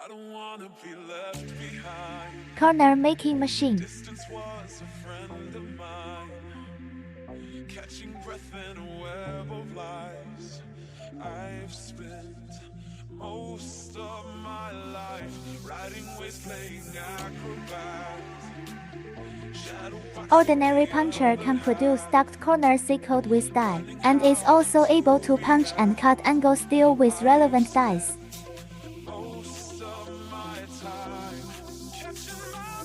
don't wanna be left behind. Corner making machine. Distance was a friend of mine, catching breath in a web of lies. I've spent most of my life riding waves, playing acrobat. Ordinary puncher can produce duct corners sealed with die, and is also able to punch and cut angle steel with relevant dies. Most of my time catching my